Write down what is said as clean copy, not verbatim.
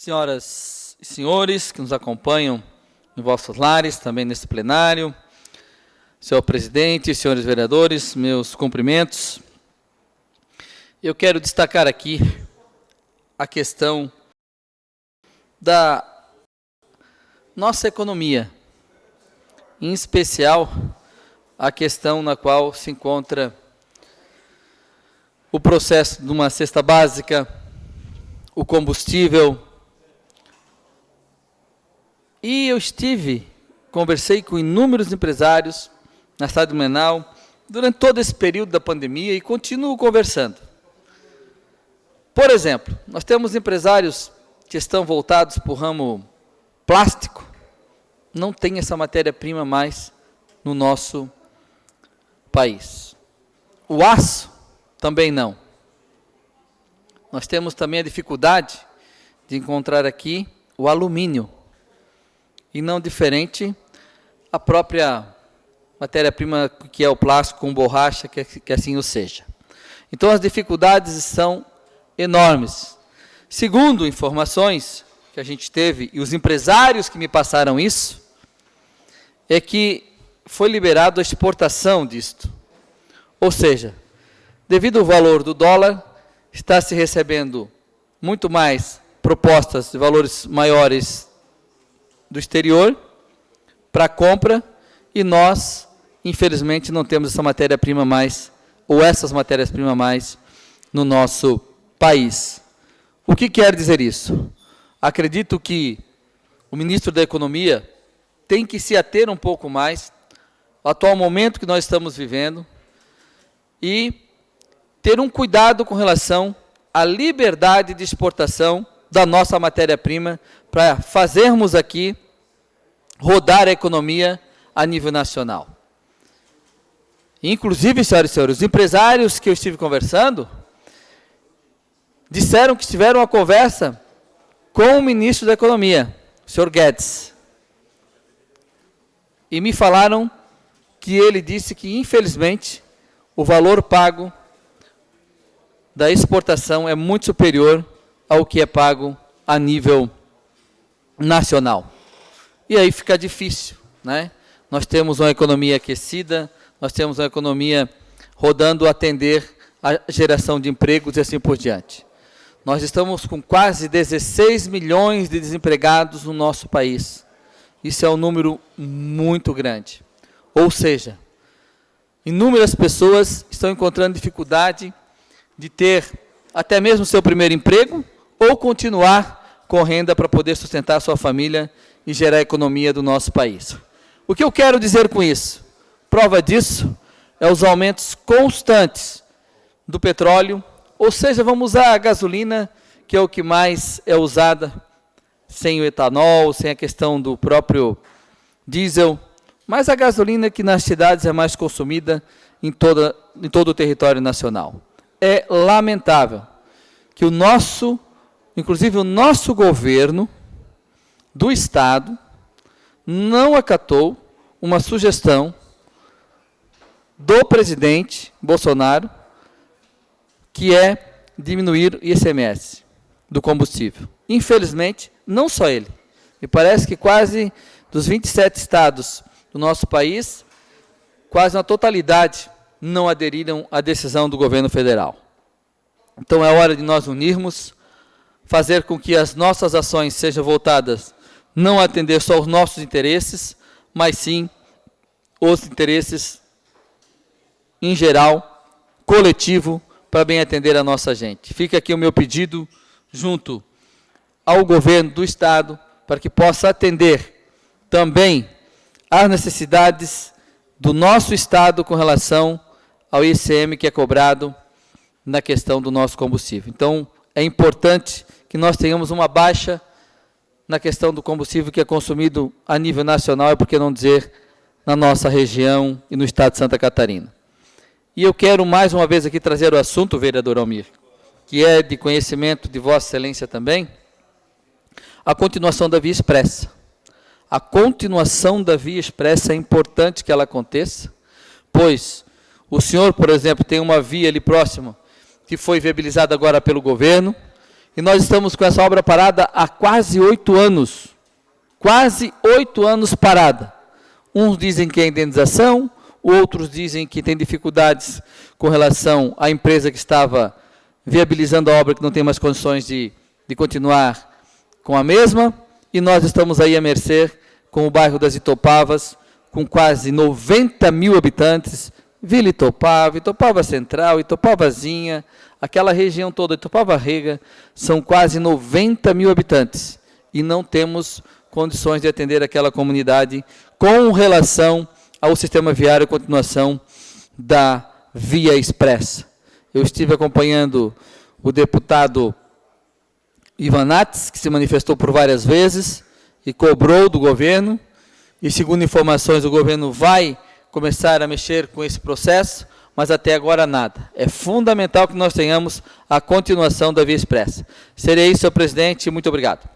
Senhoras e senhores que nos acompanham em vossos lares, também nesse plenário, senhor presidente, senhores vereadores, meus cumprimentos. Eu quero destacar aqui a questão da nossa economia, em especial a questão na qual se encontra o processo de uma cesta básica, o combustível. E eu conversei com inúmeros empresários na cidade de Blumenau durante todo esse período da pandemia e continuo conversando. Por exemplo, nós temos empresários que estão voltados para o ramo plástico, não tem essa matéria-prima mais no nosso país. O aço também não. Nós temos também a dificuldade de encontrar aqui o alumínio, e não diferente a própria matéria-prima que é o plástico com borracha, que assim o seja. Então as dificuldades são enormes. Segundo informações que a gente teve, e os empresários que me passaram isso, é que foi liberado a exportação disto. Ou seja, devido ao valor do dólar, está se recebendo muito mais propostas de valores maiores do exterior para compra, e nós, infelizmente, não temos essa matéria-prima mais, ou essas matérias-primas mais, no nosso país. O que quer dizer isso? Acredito que o ministro da Economia tem que se ater um pouco mais ao atual momento que nós estamos vivendo e ter um cuidado com relação à liberdade de exportação da nossa matéria-prima para fazermos aqui rodar a economia a nível nacional. Inclusive, senhoras e senhores, os empresários que eu estive conversando disseram que tiveram uma conversa com o ministro da Economia, o senhor Guedes, e me falaram que ele disse que, infelizmente, o valor pago da exportação é muito superior ao que é pago a nível nacional. E aí fica difícil, né? Nós temos uma economia aquecida, nós temos uma economia rodando a atender a geração de empregos e assim por diante. Nós estamos com quase 16 milhões de desempregados no nosso país. Isso é um número muito grande. Ou seja, inúmeras pessoas estão encontrando dificuldade de ter até mesmo seu primeiro emprego ou continuar com renda para poder sustentar a sua família e gerar a economia do nosso país. O que eu quero dizer com isso? Prova disso é os aumentos constantes do petróleo, ou seja, vamos usar a gasolina, que é o que mais é usada, sem o etanol, sem a questão do próprio diesel, mas a gasolina que nas cidades é mais consumida em todo o território nacional. É lamentável que inclusive o nosso governo do Estado não acatou uma sugestão do presidente Bolsonaro, que é diminuir o ICMS do combustível. Infelizmente, não só ele. Me parece que quase dos 27 estados do nosso país, quase na totalidade não aderiram à decisão do governo federal. Então é hora de nós unirmos, fazer com que as nossas ações sejam voltadas não a atender só os nossos interesses, mas sim os interesses em geral, coletivo, para bem atender a nossa gente. Fica aqui o meu pedido junto ao governo do Estado, para que possa atender também às necessidades do nosso Estado com relação ao ICM que é cobrado na questão do nosso combustível. Então, é importante que nós tenhamos uma baixa na questão do combustível que é consumido a nível nacional, e por que não dizer na nossa região e no estado de Santa Catarina. E eu quero mais uma vez aqui trazer o assunto, vereador Almir, que é de conhecimento de Vossa Excelência também, a continuação da via expressa. A continuação da via expressa é importante que ela aconteça, pois o senhor, por exemplo, tem uma via ali próxima que foi viabilizada agora pelo governo, E nós estamos com essa obra parada há quase 8 anos. Quase 8 anos parada. Uns dizem que é indenização, outros dizem que tem dificuldades com relação à empresa que estava viabilizando a obra, que não tem mais condições de continuar com a mesma. E nós estamos aí à mercê com o bairro das Itopavas, com quase 90 mil habitantes, Vila Itopava, Itopava Central, Itopavazinha, aquela região toda, Itopava Rega, são quase 90 mil habitantes. E não temos condições de atender aquela comunidade com relação ao sistema viário e continuação da Via Expressa. Eu estive acompanhando o deputado Ivan Nats, que se manifestou por várias vezes e cobrou do governo, e segundo informações o governo vai começar a mexer com esse processo, mas até agora nada. É fundamental que nós tenhamos a continuação da Via Expressa. Seria isso, senhor presidente, muito obrigado.